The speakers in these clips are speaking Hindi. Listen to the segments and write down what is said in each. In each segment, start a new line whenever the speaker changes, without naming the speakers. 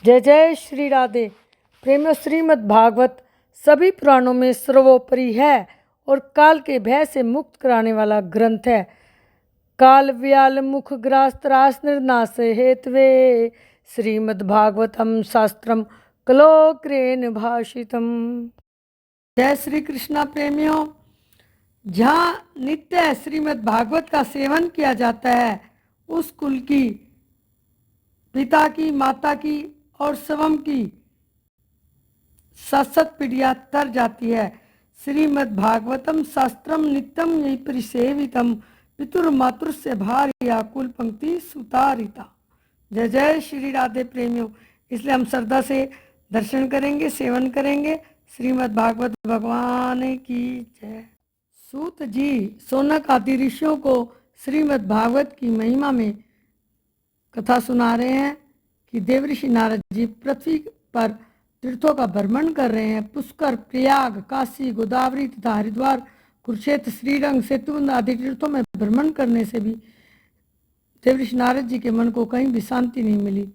जय जय श्री राधे। प्रेमियों, श्रीमद् भागवत सभी पुराणों में सर्वोपरि है और काल के भय से मुक्त कराने वाला ग्रंथ है। काल व्याल मुख ग्रास त्रास निर्नाश हेतवे श्रीमद् भागवतम शास्त्रम कलोक्रेन भाषितम। जय श्री कृष्णा। प्रेमियों, जहाँ नित्य श्रीमद् भागवत का सेवन किया जाता है, उस कुल की, पिता की, माता की और स्वयं की सतसत पीढ़ियाँ तर जाती है। श्रीमद् भागवतम शास्त्रम नित्यम यही परिसेवितम पितुर्मातुर से भार्या कुल पंक्ति सुतारिता। जय जय श्री राधे। प्रेमियों, इसलिए हम श्रद्धा से दर्शन करेंगे, सेवन करेंगे। श्रीमद् भागवत भगवान की जय। सूत जी सोनक आदि ऋषियों को श्रीमद् भागवत की महिमा में कथा सुना रहे हैं कि देवऋषि नारद जी पृथ्वी पर तीर्थों का भ्रमण कर रहे हैं। पुष्कर, प्रयाग, काशी, गोदावरी तथा हरिद्वार, कुरुक्षेत्र, श्रीरंग, सेतुबंध आदि तीर्थों में भ्रमण करने से भी देवऋषि नारद जी के मन को कहीं भी शांति नहीं मिली।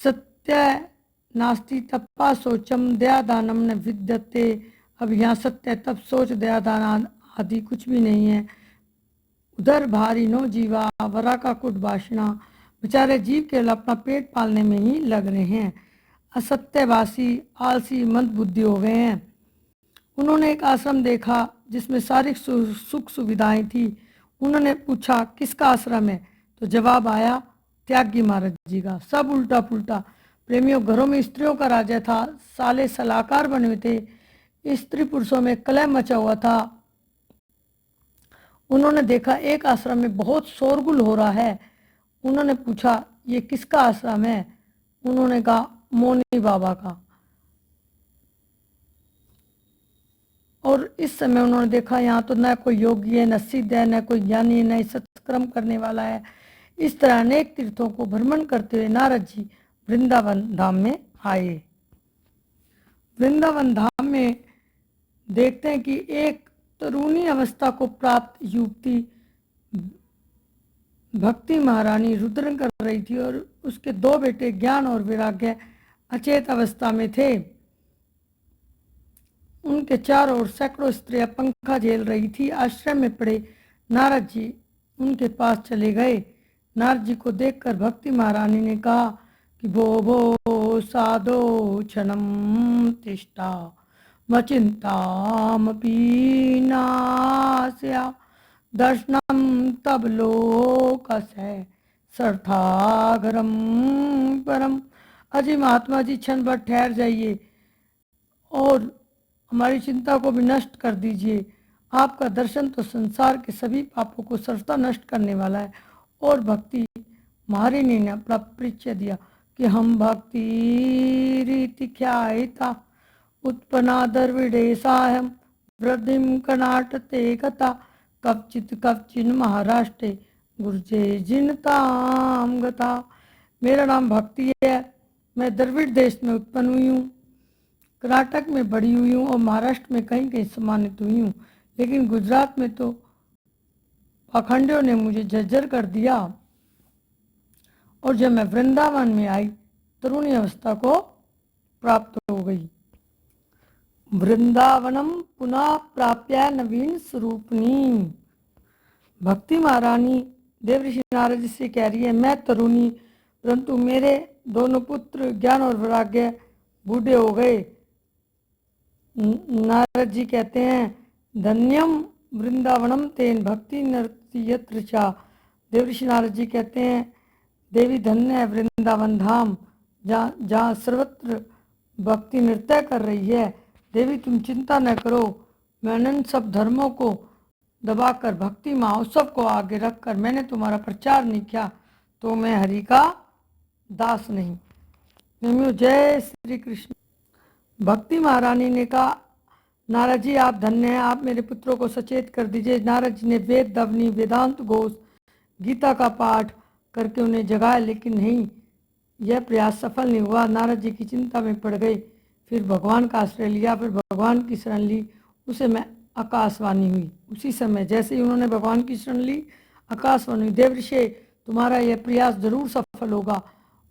सत्य नास्ति तपा सोचम दयादानम न विद्यते। अब यहाँ सत्य तप सोच दयादान आदि कुछ भी नहीं है। उधर भारी नो जीवा वरा का कुट बाषणा। बेचारे जीव केवल अपना पेट पालने में ही लग रहे हैं। असत्यवासी, आलसी, मंद बुद्धि हो गए हैं। उन्होंने एक आश्रम देखा जिसमें सारी सुख सुविधाएं थी। उन्होंने पूछा किसका आश्रम है, तो जवाब आया त्यागी महाराज जी का। सब उल्टा पुल्टा। प्रेमियों, घरों में स्त्रियों का राज्य था। साले सलाहकार बने हुए थे। स्त्री पुरुषों में कलह मचा हुआ था। उन्होंने देखा एक आश्रम में बहुत शोरगुल हो रहा है। उन्होंने पूछा ये किसका आश्रम है? उन्होंने कहा मौनी बाबा का। और इस समय उन्होंने देखा यहाँ तो न कोई योगी है, न सिद्ध है, न कोई ज्ञानी है, न सत्कर्म करने वाला है। इस तरह अनेक तीर्थों को भ्रमण करते हुए नारद जी वृंदावन धाम में आए। वृंदावन धाम में देखते हैं कि एक तरुणी अवस्था को प्राप्त युवती भक्ति महारानी रुद्रन कर रही थी और उसके दो बेटे ज्ञान और वैराग्य अचेत अवस्था में थे। उनके चारों ओर सैकड़ों स्त्रियां पंखा झेल रही थी। आश्रम में पड़े नारद जी उनके पास चले गए। नारद जी को देखकर भक्ति महारानी ने कहा कि भो भो साधो क्षणम तिष्ठा मचिंतामपि नास्या दर्शनम तब लोकस्य सर्थागरम परम। अजी महात्मा जी, क्षण भर ठहर जाइए और हमारी चिंता को भी नष्ट कर दीजिए। आपका दर्शन तो संसार के सभी पापों को सर्वथा नष्ट करने वाला है। और भक्ति महारानी ने अपना परिचय दिया कि हम भक्ति रीति ख्याता उत्पन्ना द्रविड़ेशाहम वृद्धिम कर्नाटते कथा कवचित कवचिन महाराष्ट्रे गुर्जे जिनताम गता। मेरा नाम भक्ति है। मैं द्रविड़ देश में उत्पन्न हुई हूँ, कर्नाटक में बड़ी हुई हूँ और महाराष्ट्र में कहीं कहीं सम्मानित हुई हूँ, लेकिन गुजरात में तो पाखंडियों ने मुझे जर्जर कर दिया। और जब मैं वृंदावन में आई, तरुणी अवस्था को प्राप्त हो गई। वृंदावनम पुनः प्राप्य नवीन स्वरूपनी। भक्ति महारानी देवऋषि नारद जी से कह रही है, मैं तरुणी, परंतु मेरे दोनों पुत्र ज्ञान और वैराग्य बूढ़े हो गए। नारद जी कहते हैं धन्यम वृंदावनम तेन भक्ति नृत्य यत्र चा। देवऋषि नारद जी कहते हैं देवी धन्य है वृंदावन धाम, जहाँ सर्वत्र भक्ति नृत्य कर रही है। देवी तुम चिंता न करो, मैंने इन सब धर्मों को दबाकर भक्ति महोत्सव को आगे रखकर मैंने तुम्हारा प्रचार नहीं किया तो मैं हरि का दास नहीं। प्रेमियों, जय श्री कृष्ण। भक्ति महारानी ने कहा नारद जी आप धन्य हैं, आप मेरे पुत्रों को सचेत कर दीजिए। नारद जी ने वेद दवनी, वेदांत घोष, गीता का पाठ करके उन्हें जगाया, लेकिन नहीं, यह प्रयास सफल नहीं हुआ। नारद जी की चिंता में पड़ गए। फिर भगवान का आश्रय लिया, फिर भगवान की शरण ली। उसे मैं आकाशवाणी हुई। उसी समय जैसे ही उन्होंने भगवान की शरण ली, आकाशवाणी, देवऋषि तुम्हारा यह प्रयास जरूर सफल होगा।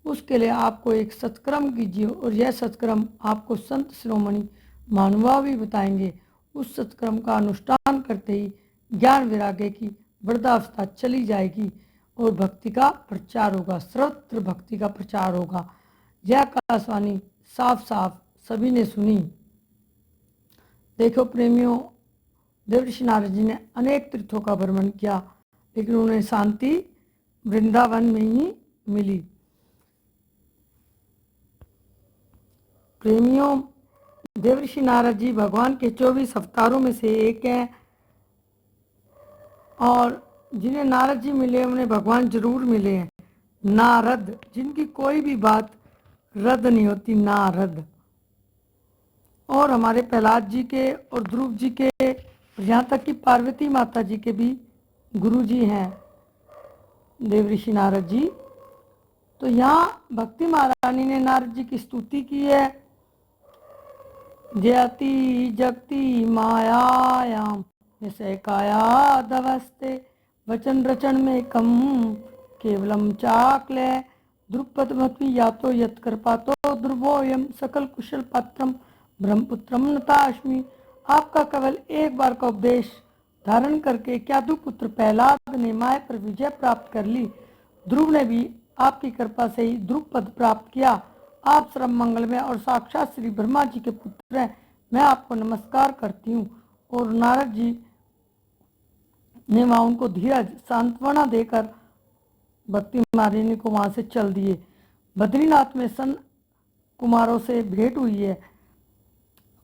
उसके लिए आपको एक सत्कर्म कीजिए और यह सत्कर्म आपको संत शिरोमणि महानुभाव भी बताएंगे। उस सत्कर्म का अनुष्ठान करते ही ज्ञान वैराग्य की वृद्धावस्था चली जाएगी और भक्ति का प्रचार होगा, सर्वत्र भक्ति का प्रचार होगा। यह आकाशवाणी साफ साफ सभी ने सुनी। देखो प्रेमियों, देवर्षि नारद जी ने अनेक तीर्थों का भ्रमण किया, लेकिन उन्हें शांति वृंदावन में ही मिली। प्रेमियों, देवर्षि नारद जी भगवान के 24 अवतारों में से एक हैं और जिन्हें नारद जी मिले उन्हें भगवान जरूर मिले हैं। नारद, जिनकी कोई भी बात रद्द नहीं होती, नारद। और हमारे प्रहलाद जी के और ध्रुव जी के, यहाँ तक कि पार्वती माता जी के भी गुरु जी हैं देवर्षि नारद जी। तो यहाँ भक्ति महारानी ने नारद जी की स्तुति की है। जयति जगति मायायाम विषय काया दवस्ते वचन रचन में कम केवलम चाकले द्रुपद मत्वी यातो यत कृपातो ध्रुवोयम सकल कुशल पात्रम ब्रह्मपुत्रम नताश्मी। आपका केवल एक बार का उपदेश धारण करके क्या पुत्र प्रहलाद ने माया पर विजय प्राप्त कर ली। ध्रुव ने भी आपकी कृपा से ही ध्रुव पद प्राप्त किया। आप सर्व मंगलमय और साक्षात श्री ब्रह्मा जी के पुत्र हैं। मैं आपको नमस्कार करती हूँ। और नारद जी ने वहाँ उनको धीरज सांत्वना देकर भक्ति मारिनी को वहाँ से चल दिए। बद्रीनाथ में सन कुमारों से भेंट हुई है।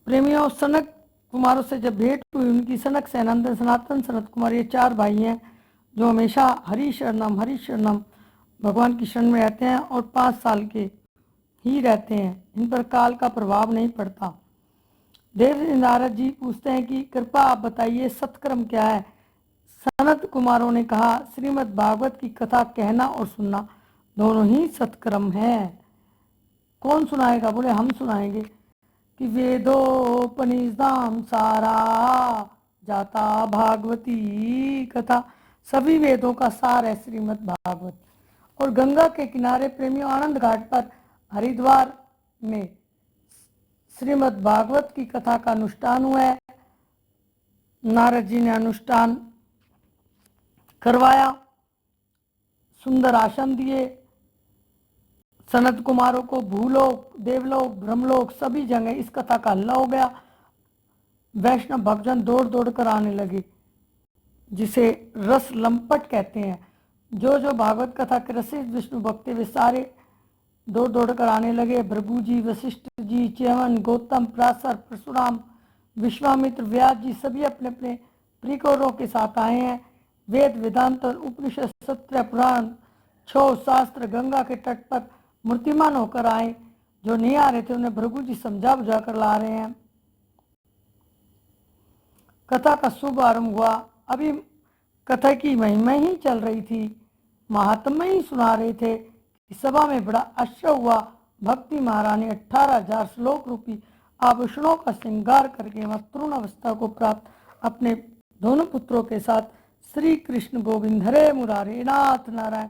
प्रेमियों, सनक कुमारों से जब भेंट हुई, उनकी सनक, सैनंदन, सनातन, सनत कुमार, ये 4 भाई हैं जो हमेशा हरि शरणम भगवान की शरण में रहते हैं और 5 साल के ही रहते हैं। इन पर काल का प्रभाव नहीं पड़ता। देव नारद जी पूछते हैं कि कृपा आप बताइए सत्कर्म क्या है। सनत कुमारों ने कहा, श्रीमद् भागवत की कथा कहना और सुनना दोनों ही सत्कर्म है। कौन सुनाएगा? बोले हम सुनाएंगे कि वेदोपनिषदाम सारा जाता भागवती कथा। सभी वेदों का सार है श्रीमद् भागवत। और गंगा के किनारे प्रेमियों आनंद घाट पर हरिद्वार में श्रीमद् भागवत की कथा का अनुष्ठान हुआ है। नारद जी ने अनुष्ठान करवाया, सुंदर आसन दिए। सनत कुमारों को भूलोक, देवलोक, ब्रह्मलोक सभी जगह इस कथा का हल्ला हो गया। वैष्णव भक्तजन दौड़ दौड़ कर आने लगे, जिसे रस लंपट कहते हैं। जो भागवत कथा के रसिक विष्णु भक्त वे सारे दौड़ दौड़ कर आने लगे। भृगु जी, वशिष्ठ जी, च्यवन, गौतम, पराशर, परशुराम, विश्वामित्र, व्यास जी सभी अपने अपने प्रिकोरों के साथ आए हैं। वेद, वेदांत और उपनिषद, सत्र, पुराण, 6 शास्त्र गंगा के तट पर मूर्तिमान होकर आए। जो नहीं आ रहे थे उन्हें भृगु जी समझा बुझा कर ला रहे हैं। कथा का शुभ आरंभ हुआ। अभी कथा की महिमा ही चल रही थी, महात्मा ही सुना रहे थे। सभा में बड़ा आश्चर्य हुआ। भक्ति महारानी 18,000 श्लोक रूपी आभूषणों का श्रृंगार करके वह तरुण अवस्था को प्राप्त अपने दोनों पुत्रों के साथ श्री कृष्ण गोविंद हरे मुरारे नाथ नारायण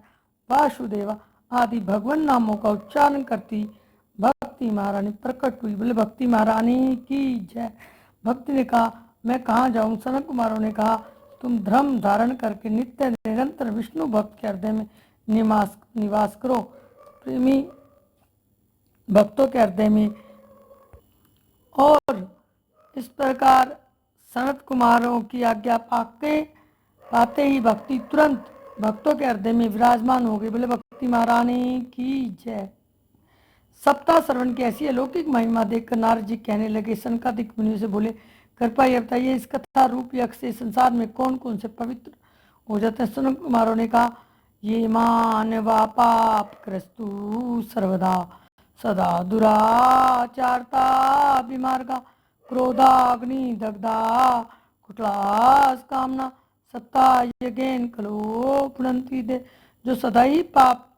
वासुदेवा आदि भगवान नामों का उच्चारण करती भक्ति महारानी प्रकट हुई। बोले भक्ति महारानी की जय। भक्ति ने कहा, मैं कहाँ जाऊँ? सनत कुमारों ने कहा, तुम धर्म धारण करके नित्य निरंतर विष्णु भक्त के हृदय में निवास करो। प्रेमी भक्तों के हृदय में। और इस प्रकार सनत कुमारों की आज्ञा पाते ही भक्ति तुरंत भक्तों के हृदय में विराजमान हो गई। बोले भक्ति महारानी की जय। सप्ताह श्रवण की ऐसी अलौकिक महिमा देखकर नारद जी कहने लगे, सनकादिक मुनियों से बोले, कृपया यह बताइए इस कथा रूप यज्ञ से संसार में कौन कौन से पवित्र हो जाते हैं? सनत कुमारों ने कहा, ये मानवा पाप क्रस्तु सर्वदा सदा दुराचारता विमार्गा क्रोधाग्नि दग्धा कुटलास कामना सत्ता यज्ञेन कलो पुनंती दे। जो सदा ही पाप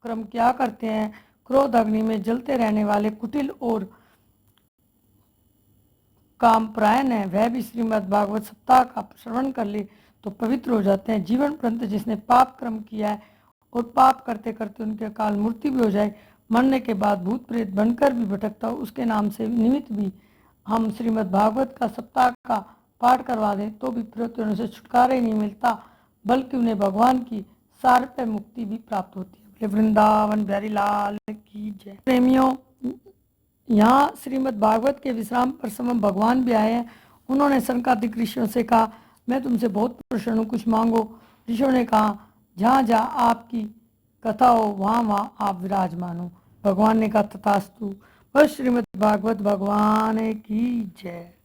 क्रम क्या करते हैं, क्रोध अग्नि में जलते रहने वाले कुटिल और कामपरायण है, वह भी श्रीमद् भागवत सप्ताह का श्रवण कर ले तो पवित्र हो जाते हैं। जीवन पर्यंत जिसने पाप कर्म किया है और पाप करते करते उनके अकाल मृत्यु भी हो जाए, मरने के बाद भूत प्रेत बनकर भी भटकता हो, उसके नाम से निमित्त भी हम श्रीमद् भागवत का सप्ताह का पाठ करवा दें तो भी प्रत्युन से छुटकारा ही नहीं मिलता, बल्कि उन्हें भगवान की सार्वभौम मुक्ति भी प्राप्त होती है। बोले वृंदावन बिहारी लाल की जय। प्रेमियों, यहाँ श्रीमद् भागवत के विश्राम पर स्वयं भगवान भी आए हैं। उन्होंने सनकादिक ऋषियों से कहा, मैं तुमसे बहुत प्रसन्न हूँ, कुछ मांगो। ऋषियों ने कहा, जहाँ जहाँ आपकी कथा हो वहाँ वहाँ आप विराजमान हो। भगवान ने कहा, तथास्तु। बस श्रीमद् भागवत भगवान की जय।